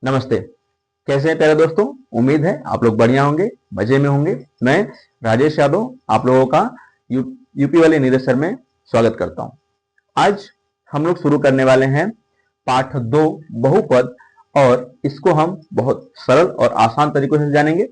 नमस्ते। कैसे हैं प्यारे दोस्तों? उम्मीद है आप लोग बढ़िया होंगे, मजे में होंगे। मैं राजेश यादव आप लोगों का यूपी वाले नीरज सर में स्वागत करता हूं। आज हम लोग शुरू करने वाले हैं पाठ 2 बहुपद, और इसको हम बहुत सरल और आसान तरीकों से जानेंगे।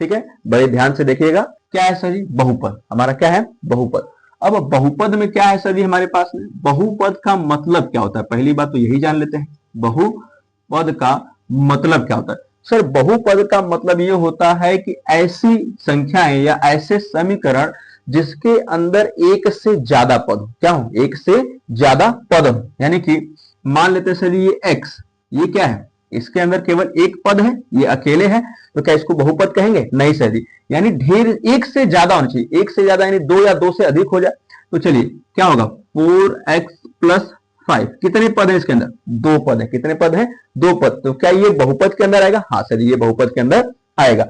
ठीक है, बड़े ध्यान से देखिएगा। क्या है सर जी? बहुपद। हमारा क्या है? बहुपद। अब बहुपद में क्या है सर जी हमारे पास में? बहुपद का मतलब क्या होता है? पहली बात तो यही जान लेते हैं, बहुपद का मतलब क्या होता है। सर बहुपद का मतलब ये होता है कि ऐसी संख्याएं या ऐसे समीकरण जिसके अंदर एक से ज्यादा पद हो। क्या हो? एक से ज्यादा पद हो। यानी कि मान लेते सर ये x, ये क्या है? इसके अंदर केवल एक पद है, ये अकेले है, तो क्या इसको बहुपद कहेंगे? नहीं सर जी। यानी ढेर एक से ज्यादा होना चाहिए। एक से ज्यादा यानी 2 या 2 से अधिक हो जाए तो चलिए क्या होगा? 4x + 5। कितने पद है इसके अंदर? 2 पद है। कितने पद है? 2 पद। तो क्या ये बहुपद के अंदर आएगा? हाँ सर ये बहुपद के अंदर आएगा।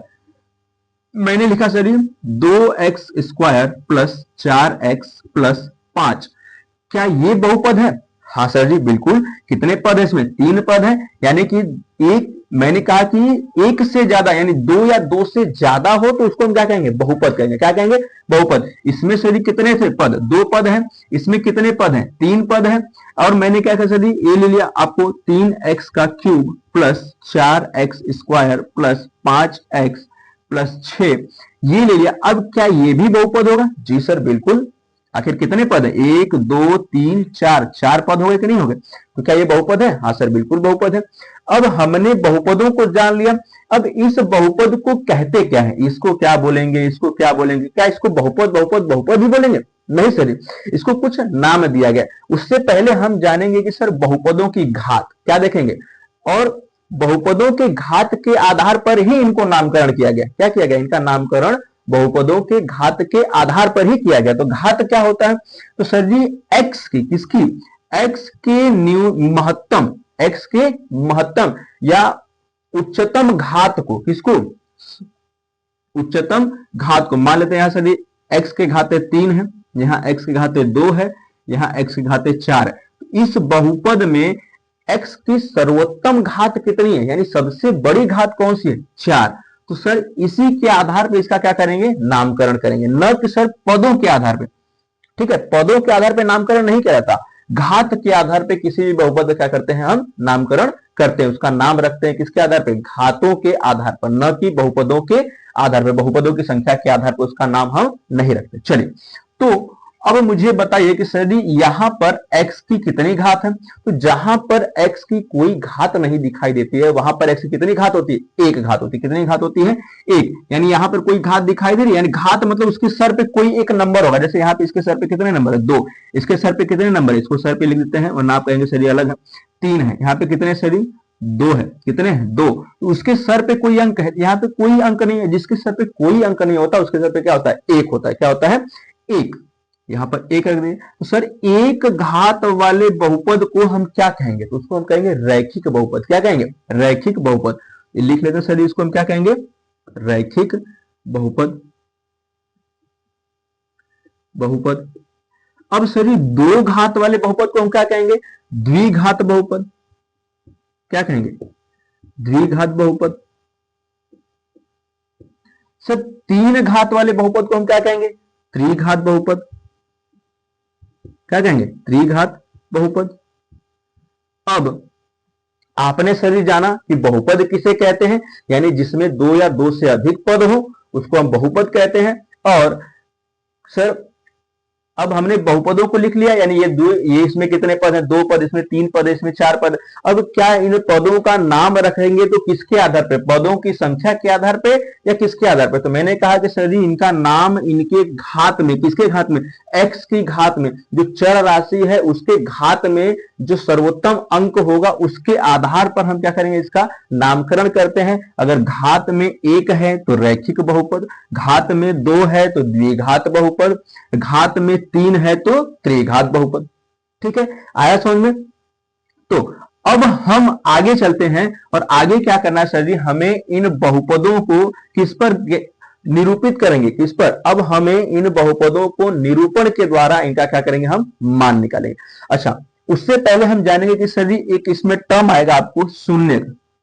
मैंने लिखा सर 2x² + 4x + 5। क्या ये बहुपद है? हाँ सर जी बिल्कुल। कितने पद है इसमें? 3 पद है। यानी कि एक, मैंने कहा कि एक से ज्यादा यानी 2 या 2 से ज्यादा हो तो उसको हम क्या कहेंगे? बहुपद कहेंगे। क्या कहेंगे? बहुपद। इसमें सर जी कितने थे पद? 2 पद हैं। इसमें कितने पद हैं? 3 पद हैं। और मैंने क्या कहा सर जी? ये ले लिया आपको 3x³ + 4x² + 5x + 6, ये ले लिया। अब क्या ये भी बहुपद होगा? जी सर बिल्कुल। आखिर कितने पद है? 1 2 3 4, 4 पद हो गए कि नहीं हो गए? तो क्या ये बहुपद है? हाँ सर बिल्कुल बहुपद है। अब हमने बहुपदों को जान लिया। अब इस बहुपद को कहते क्या है? इसको क्या बोलेंगे? इसको क्या बोलेंगे? क्या इसको बहुपद बहुपद बहुपद ही बोलेंगे? नहीं सर, इसको कुछ नाम दिया गया। उससे पहले हम जानेंगे कि सर बहुपदों की घात क्या देखेंगे, और बहुपदों के घात के आधार पर ही इनको नामकरण किया गया। क्या किया गया? इनका नामकरण बहुपदों के घात के आधार पर ही किया गया। तो घात क्या होता है? तो सर जी x की, किसकी? x के महत्तम, x के महत्तम या उच्चतम घात को, किसको? उच्चतम घात को। मान लेते हैं यहां सर जी x के घाते 3 है, यहां x के घाते 2 है, यहां x के घाते 4 है। तो इस बहुपद में x की सर्वोत्तम घात कितनी है, यानी सबसे बड़ी घात कौन सी है? 4। तो सर इसी के आधार पर इसका क्या करेंगे? नामकरण करेंगे, न कि सर पदों के आधार पर। ठीक है, पदों के आधार पर नामकरण नहीं किया जाता, घात के आधार पर किसी भी बहुपद का क्या करते हैं? हम नामकरण करते हैं। उसका नाम रखते हैं किसके आधार पर? घातों के आधार पर, न कि बहुपदों के आधार पर। बहुपदों की संख्या के आधार पर उसका नाम हम नहीं रखते। चलिए, तो अब मुझे बताइए कि सर यहां पर x की कितनी घात है? तो जहां पर x की कोई घात नहीं दिखाई देती है वहां पर x की कितनी घात होती है? 1 घात होती है। कितनी घात होती है? 1। यानी यहां पर कोई घात दिखाई दे रही है, यानी घात मतलब उसके सर पे कोई एक नंबर होगा। जैसे यहाँ पे इसके सर पे कितने नंबर है? 2। इसके सर पे कितने नंबर है? इसको सर पे लिख देते हैं, वरना आप कहेंगे सर अलग है। 3 है। यहाँ पे कितने सर? 2 है। कितने हैं? 2। तो उसके सर पे कोई अंक है, यहाँ पे कोई अंक नहीं है। जिसके सर पे कोई अंक नहीं होता उसके सर पे क्या होता है? 1 होता है। क्या होता है? 1। यहां पर 1 रख दें। तो सर एक घात वाले बहुपद को हम क्या कहेंगे? तो उसको हम कहेंगे रैखिक बहुपद। क्या कहेंगे? रैखिक बहुपद। लिख लेते हैं सर, इसको हम क्या कहेंगे? रैखिक बहुपद। बहुपद। अब सर 2 घात वाले बहुपद को हम क्या कहेंगे? द्विघात बहुपद। क्या कहेंगे? द्विघात बहुपद। सर 3 घात वाले बहुपद को हम क्या कहेंगे? त्रिघात बहुपद। क्या कहेंगे? त्रिघात बहुपद। अब आपने सर जाना कि बहुपद किसे कहते हैं, यानी जिसमें 2 या 2 से अधिक पद हो उसको हम बहुपद कहते हैं। और सर अब हमने बहुपदों को लिख लिया, यानी ये इसमें कितने पद हैं? 2 पद, इसमें 3 पद है, इसमें 4 पद। अब क्या इन पदों का नाम रखेंगे तो किसके आधार पे? पदों की संख्या के आधार पे या किसके आधार पे? तो मैंने कहा कि सर जी इनका नाम इनके घात में, किसके घात में? x की घात में। जो चर राशि है उसके घात में जो सर्वोत्तम अंक होगा उसके आधार पर हम क्या करेंगे? इसका नामकरण करते हैं। अगर घात में 1 है तो रैखिक बहुपद, घात में 2 है तो द्विघात बहुपद, घात में 3 है तो त्रिघात बहुपद। ठीक है, आया समझ में? तो अब हम आगे चलते हैं, और आगे क्या करना है सर जी? हमें इन बहुपदों को किस पर निरूपित करेंगे? किस पर? अब हमें इन बहुपदों को निरूपण के द्वारा इनका क्या करेंगे? हम मान निकालेंगे। अच्छा, उससे पहले हम जानेंगे कि सर जी एक इसमें टर्म आएगा आपको शून्य।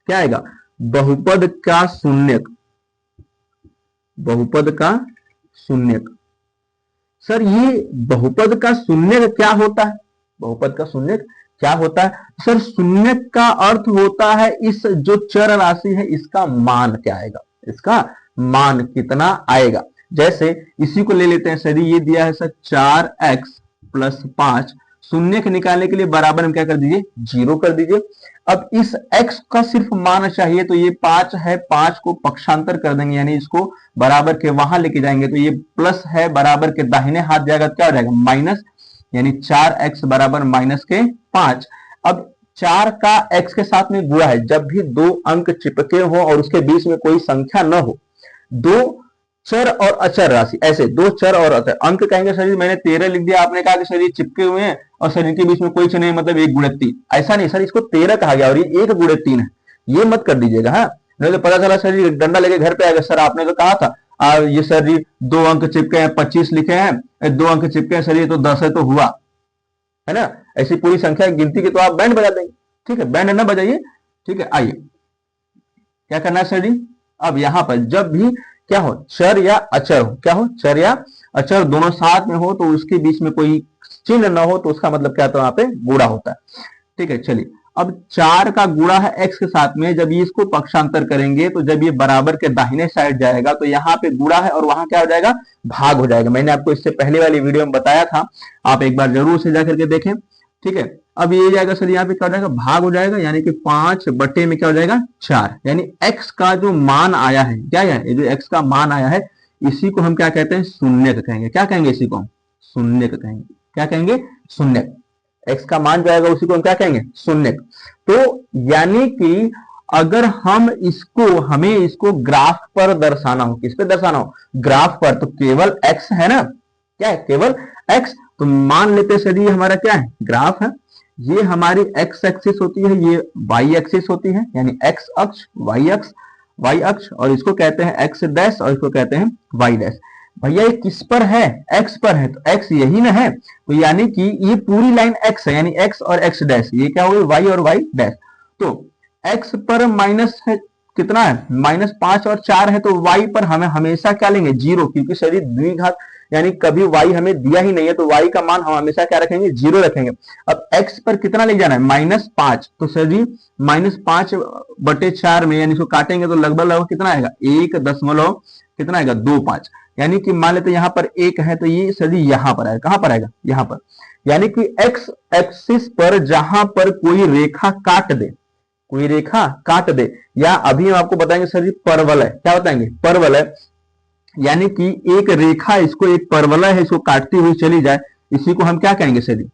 क्या आएगा, बहुपद का शून्यक, बहुपद का शून्यक। सर ये बहुपद का शून्यक क्या होता है, बहुपद का शून्यक क्या होता है? सर शून्यक का अर्थ होता है इस जो चर राशि है इसका मान क्या आएगा, इसका मान कितना आएगा। जैसे इसी को ले लेते हैं सर, ये दिया है सर 4x + 5, शून्य के निकालने के लिए बराबर में क्या कर दीजिए, 0 कर दीजिए। अब इस x का सिर्फ मान चाहिए, तो ये 5 है, 5 को पक्षांतर कर देंगे, यानी इसको बराबर के वहां लेके जाएंगे, तो ये प्लस है, बराबर के दाहिने हाथ जाएगा, क्या हो जाएगा, माइनस, यानी 4x बराबर -5। अब 4 का x के साथ में गुणा है, जब भी दो अंक चिपके हो और उसके बीच में कोई संख्या न हो, दो चर और अचर राशि, ऐसे दो चर और अचर अंक कहेंगे सर, मैंने 13 लिख दिया, आपने कहा कि सर ये चिपके हुए हैं और सर इनके बीच में कोई चर नहीं, मतलब 1 × 3, ऐसा नहीं सर, इसको 13 कहा गया और ये 1 × 3 है, ये मत कर दीजिएगा। हाँ, नहीं तो पता चला सर जी डंडा लेके घर पे आएगा, सर आपने तो कहा था ये सर जी 2 अंक चिपके हैं, 25 लिखे हैं, 2 अंक चिपके हैं सर, ये तो 10 है, तो हुआ है ना। ऐसी पूरी संख्या गिनती की तो आप बैंड बजा देंगे, ठीक है, बैंड ना बजाइए, ठीक है। आइए क्या करना है सर जी, अब यहां पर जब भी क्या हो, चर या अचर हो, क्या हो, चर या अचर दोनों साथ में हो, तो उसके बीच में कोई चिन्ह न हो, तो उसका मतलब क्या होता है, वहां पे गुणा होता है, ठीक है। चलिए अब 4 का गुणा है x के साथ में, जब ये इसको पक्षांतर करेंगे तो जब ये बराबर के दाहिने साइड जाएगा तो यहाँ पे गुणा है और वहां क्या हो जाएगा, भाग हो जाएगा। मैंने आपको इससे पहले वाली वीडियो में बताया था, आप एक बार जरूर से जाकर के देखें, ठीक है। अब ये जाएगा सर, यहाँ पे क्या हो जाएगा, भाग हो जाएगा, यानी कि 5 बटे में क्या हो जाएगा, 4, यानी x का जो मान आया है, क्या है, ये जो x का मान आया है, इसी को हम क्या कहते हैं, शून्यक कहेंगे। क्या कहेंगे, इसी को हम शून्यक कहेंगे। क्या कहेंगे, शून्यक। x का मान जो आएगा उसी को हम क्या कहेंगे, शून्यक। तो यानी कि अगर हम इसको, हमें इसको ग्राफ पर दर्शाना हो, किस पे दर्शाना हो, ग्राफ पर, तो केवल x है ना, क्या है, केवल x। तो मान लेते हैं सर ये हमारा क्या है, ग्राफ है, ये हमारी x एक्सिस होती है, ये y एक्सिस होती है, यानी x अक्ष, y अक्ष, और इसको कहते हैं x डैश और इसको कहते हैं y डैश। भैया ये किस पर है, x पर है, तो x यही ना है, तो यानी कि ये पूरी लाइन x है, यानी x और x डैश, ये क्या हो गई, y और y डैश। तो x पर माइनस है, कितना है, -5 और 4 है, तो y पर हमें हमेशा क्या लेंगे, 0, क्योंकि सर द्विघात, यानी कभी y हमें दिया ही नहीं है, तो y का मान हम हमेशा क्या रखेंगे, 0 रखेंगे। अब x पर कितना ले जाना है, -5, तो सर जी -5 बटे 4 में, यानी इसको काटेंगे तो लगभग कितना आएगा, 1 कितना आएगा, 25, यानी कि मान लेते यहाँ पर 1 है, तो ये सर जी यहाँ पर आएगा, कहां पर आएगा, यहाँ पर, यानी कि x एक्सिस पर जहां पर कोई रेखा काट दे, कोई रेखा काट दे, या अभी हम आपको बताएंगे सर जी परवलय, क्या बताएंगे, परवलय, यानी कि एक रेखा, इसको एक परवलय है, इसको काटती हुई चली जाए, इसी को हम क्या कहेंगे सर जी,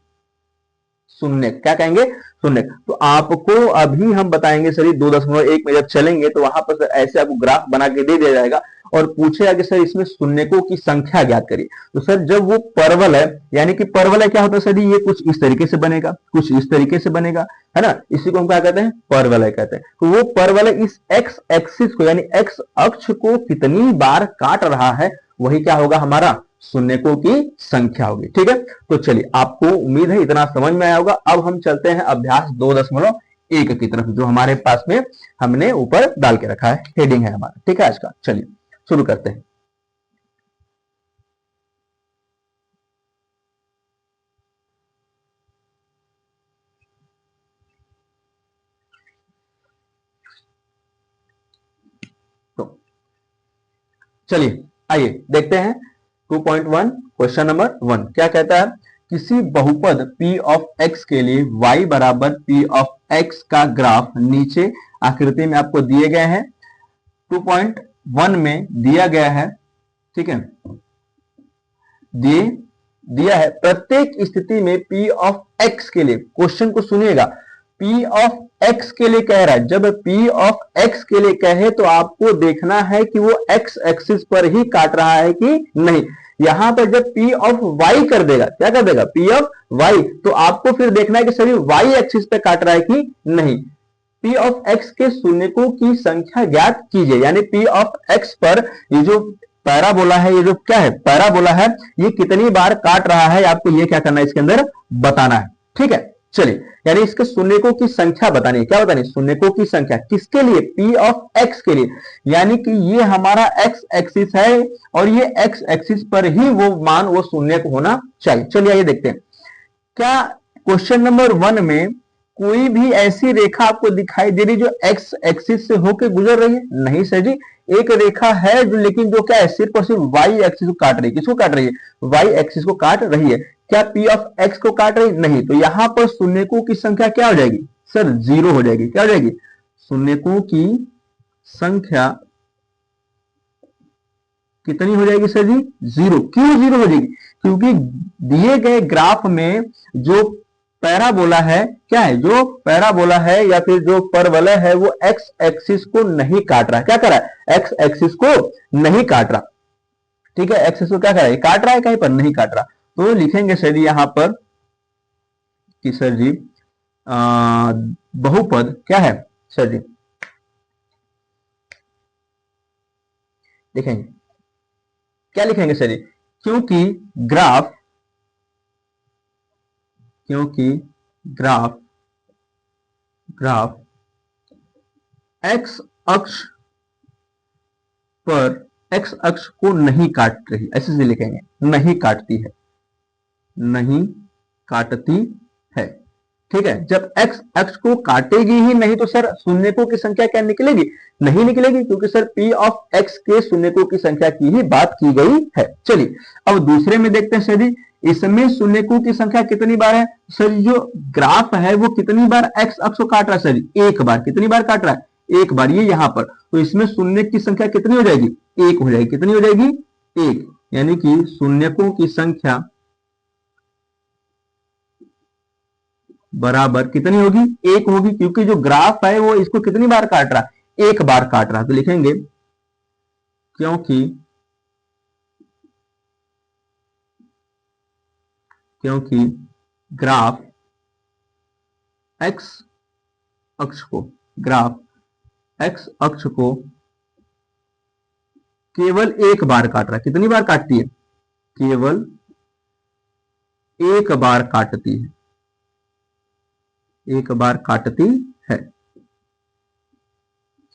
शून्यक। क्या कहेंगे, शून्यक। तो आपको अभी हम बताएंगे सर 2.1 में जब चलेंगे तो वहां पर ऐसे आपको ग्राफ बना के दे दिया जाएगा और पूछेगा कि सर इसमें शून्यकों की संख्या ज्ञात करिए। तो सर जब वो परवलय, यानी कि परवलय क्या होता है सर, ये कुछ इस तरीके से बनेगा, कुछ इस तरीके से बनेगा, है ना, इसी को हम क्या कहते हैं, परवलय कहते हैं। तो वो परवलय इस x एक्सिस को, यानी x अक्ष को कितनी बार काट रहा है, वही क्या होगा, हमारा शून्यकों की संख्या होगी, ठीक है। तो चलिए, आपको उम्मीद है इतना समझ में आया होगा। अब हम चलते हैं अभ्यास 2.1 की तरफ, जो हमारे पास में हमने ऊपर डाल के रखा है, हेडिंग है हमारा, ठीक है आज का। चलिए शुरू करते हैं। तो चलिए आइए देखते हैं 2.1 क्वेश्चन नंबर 1 क्या कहता है, किसी बहुपद p ऑफ x के लिए y बराबर p ऑफ x का ग्राफ नीचे आकृति में आपको दिए गए हैं, 2.1 में दिया गया है, ठीक है, दिया है प्रत्येक स्थिति में p ऑफ x के लिए, क्वेश्चन को सुनिएगा, p ऑफ x के लिए कह रहा है, जब p ऑफ x के लिए कहे तो आपको देखना है कि वो x एक्सिस पर ही काट रहा है कि नहीं। यहां पर जब p ऑफ y कर देगा, क्या कर देगा, p ऑफ y, तो आपको फिर देखना है कि सभी y एक्सिस पे काट रहा है कि नहीं। p ऑफ x के शून्यकों की संख्या ज्ञात कीजिए, यानी p ऑफ x पर ये जो पैराबोला है, ये जो क्या है, पैराबोला है, ये कितनी बार काट रहा है, आपको ये क्या करना है, इसके अंदर बताना है, ठीक है। चलिए, यानी इसके शून्यकों की संख्या बतानी है। क्या बतानी है? शून्यकों की संख्या किसके लिए? पी ऑफ एक्स के लिए। यानी कि ये हमारा एक्स एक्सिस है और ये एक्स एक्सिस पर ही वो मान, वो शून्यक होना चाहिए। चलिए आइए देखते हैं, क्या क्वेश्चन नंबर 1 में कोई भी ऐसी रेखा आपको दिखाई दे रही जो एक्स एक्सिस से होकर गुजर रही है? नहीं सर जी, एक रेखा है जो, लेकिन जो क्या है, सिर्फ और सिर्फ वाई एक्सिस को काट रही है। किसको काट रही है? वाई एक्सिस को काट रही है। क्या पी ऑफ एक्स को काट रही? नहीं। तो यहां पर शून्यकों की संख्या क्या हो जाएगी सर? 0 हो जाएगी। क्या हो जाएगी? शून्यकों की संख्या कितनी हो जाएगी सर जी? 0। क्यों 0 हो जाएगी? क्योंकि दिए गए ग्राफ में जो पैराबोला है, क्या है, जो पैराबोला है या फिर जो परवलय है, वो एक्स एक्सिस को नहीं काट रहा है। क्या कर रहा है? एक्स एक्सिस को नहीं काट रहा। ठीक है, एक्सिस को क्या कर रहा है? काट रहा है कहीं पर? नहीं काट रहा। तो लिखेंगे सर जी यहां पर कि सर जी बहुपद क्या है सर जी? लिखेंगे क्या? लिखेंगे सर जी, क्योंकि ग्राफ ग्राफ एक्स अक्ष पर एक्स अक्ष को नहीं काट रही, ऐसे से लिखेंगे, नहीं काटती है, नहीं काटती है। ठीक है, जब एक्स अक्ष को काटेगी ही नहीं तो सर शून्यकों की संख्या क्या निकलेगी? नहीं निकलेगी, क्योंकि सर पी ऑफ एक्स के शून्यकों की संख्या की ही बात की गई है। चलिए अब दूसरे में देखते हैं सर जी, इसमें शून्यकों की संख्या कितनी बार है? सर जो ग्राफ है वो कितनी बार एक्स अक्ष को काट रहा है सर जी? एक बार। कितनी बार काट रहा है? एक बार, ये यहां पर। तो इसमें शून्य की संख्या कितनी हो जाएगी? एक हो जाएगी। कितनी हो जाएगी? एक। यानी कि शून्यकों की संख्या बराबर कितनी होगी? एक होगी, क्योंकि जो ग्राफ है वो इसको कितनी बार काट रहा है? एक बार काट रहा है। तो लिखेंगे क्योंकि ग्राफ एक्स अक्ष को केवल एक बार काट रहा है। कितनी बार काटती है? केवल एक बार काटती है, एक बार काटती है।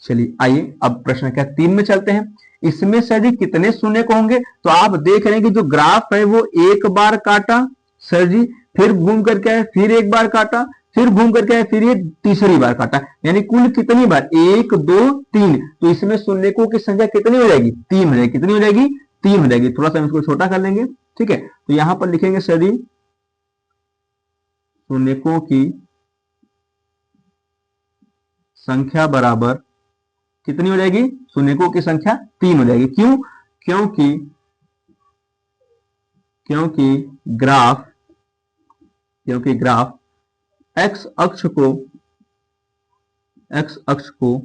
चलिए आइए अब प्रश्न संख्या 3 में चलते हैं। इसमें सर जी कितने शून्य को होंगे? तो आप देख रहे हैं कि जो ग्राफ है वो एक बार काटा सर जी, फिर घूम करके आए, फिर एक बार काटा, फिर घूम करके आए, फिर ये तीसरी बार काटा। यानी कुल कितनी बार? 1 2 3। तो इसमें शून्यकों की संख्या कितनी हो जाएगी? 3 हो जाएगी। कितनी हो जाएगी? 3 हो जाएगी। थोड़ा सा हम इसको छोटा कर लेंगे। ठीक है, तो यहां पर लिखेंगे सर जी शून्यकों की संख्या बराबर कितनी हो जाएगी? शून्यकों की संख्या 3 हो जाएगी। क्यों? क्योंकि ग्राफ एक्स अक्ष को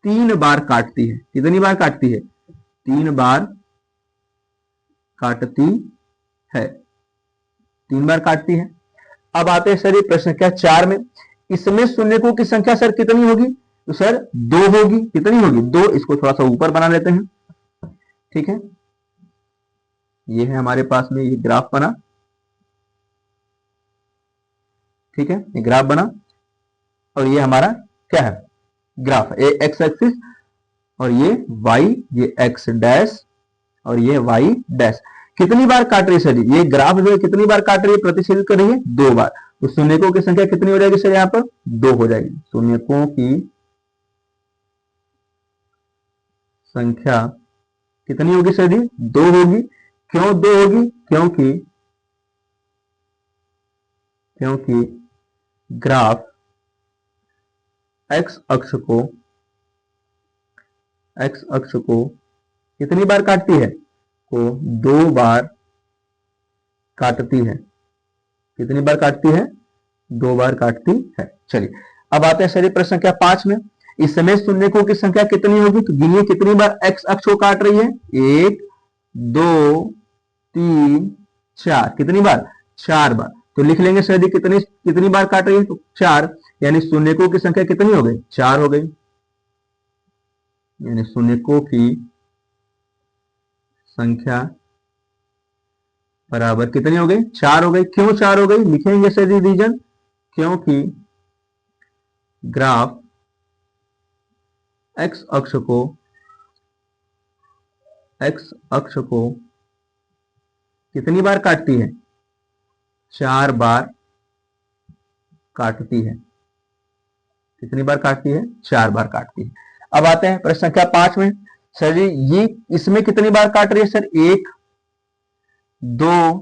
3 बार काटती है। कितनी बार काटती है? 3 बार काटती है। 3 बार काटती है। अब आते हैं सर ये प्रश्न संख्या 4 में। इसमें शून्यकों की संख्या सर कितनी होगी? तो सर 2 होगी। कितनी होगी? 2। इसको थोड़ा सा ऊपर बना लेते हैं। ठीक है, ये है हमारे पास में ये ग्राफ बना। ठीक है, ये ग्राफ बना और ये हमारा क्या है? ग्राफ। ये एक्स एक्सिस और ये वाई, ये एक्स डैश और ये वाई डैश। कितनी बार काट रही है सर? ये ग्राफ जो है कितनी बार काट रही है? प्रतिच्छेद कर रही है 2 बार। तो शून्यकों की संख्या कितनी हो जाएगी सर? यहां पर 2 हो जाएगी। शून्यकों की संख्या कितनी होगी सर जी? 2 होगी। क्यों 2 होगी? क्योंकि ग्राफ एक्स अक्ष को कितनी बार काटती है? को 2 बार काटती है। कितनी बार काटती है? 2 बार काटती है। चलिए अब आते हैं सर प्रश्न संख्या 5 में। इस समय शून्यकों की संख्या कितनी होगी? तो गिनिए कितनी बार एक्स अक्ष को काट रही है? 1 2 3 4। कितनी बार? 4 बार। तो लिख लेंगे सर जी कितनी बार काट रही है? तो 4। यानी शून्यकों की संख्या कितनी हो गई? 4 हो गई। यानी शून्यकों की संख्या बराबर कितनी हो गई? 4 हो गई। क्यों 4 हो गई? लिखेंगे सर जी रीजन, क्योंकि ग्राफ एक्स अक्ष को कितनी बार काटती है? 4 बार काटती है। कितनी बार काटती है? 4 बार काटती है। अब आते हैं प्रश्न संख्या 5 में। सर जी ये इसमें कितनी बार काट रही है? सर 1 2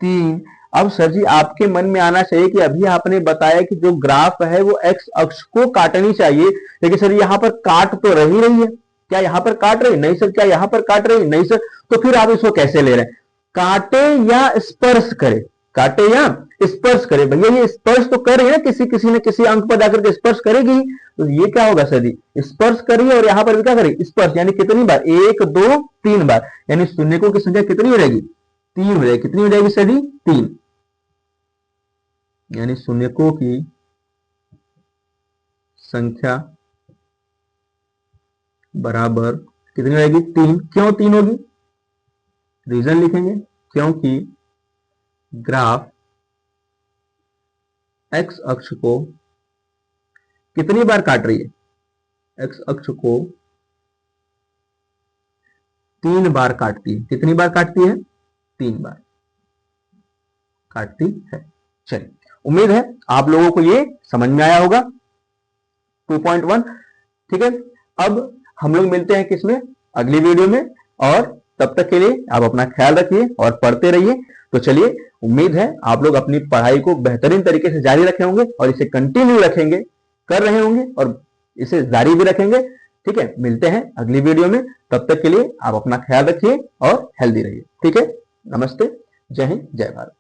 3। अब सर जी आपके मन में आना चाहिए कि अभी आपने बताया कि जो ग्राफ है वो एक्स अक्ष को काटनी चाहिए, लेकिन सर यहां पर काट तो रही है। क्या यहां पर काट रही? नहीं सर। क्या यहां पर काट रही? नहीं सर। तो फिर आप इसको कैसे ले रहे हैं? काटे या स्पर्श करे? काटे या स्पर्श करे। भैया ये स्पर्श तो कर रही है ना, किसी ने किसी अंक पर जाकर के स्पर्श करेगी। तो ये क्या होगा सर जी? स्पर्श करिए और यहां पर भी क्या करेगी? स्पर्श। यानी कितनी बार? 1 2 3 बार। यानी शून्यकों की संख्या कितनी हो जाएगी? 3 हो जाएगी। कितनी हो जाएगी सर जी? 3। यानी शून्यकों की संख्या बराबर कितनी हो जाएगी? 3। क्यों 3 होगी? रीजन लिखेंगे। क्योंकि ग्राफ एक्स अक्ष को कितनी बार काट रही है? एक्स अक्ष को 3 बार काटती है। कितनी बार काटती है? 3 बार काटती है। चलिए, उम्मीद है आप लोगों को ये समझ में आया होगा 2.1। ठीक है, अब हम लोग मिलते हैं किसमें? अगली वीडियो में। और तब तक के लिए आप अपना ख्याल रखिए और पढ़ते रहिए। तो चलिए, उम्मीद है आप लोग अपनी पढ़ाई को बेहतरीन तरीके से जारी रखे होंगे और इसे कंटिन्यू रखेंगे, कर रहे होंगे और इसे जारी भी रखेंगे। ठीक है, मिलते हैं अगली वीडियो में। तब तक के लिए आप अपना ख्याल रखिए और हेल्दी रहिए। ठीक है, नमस्ते, जय हिंद, जय भारत।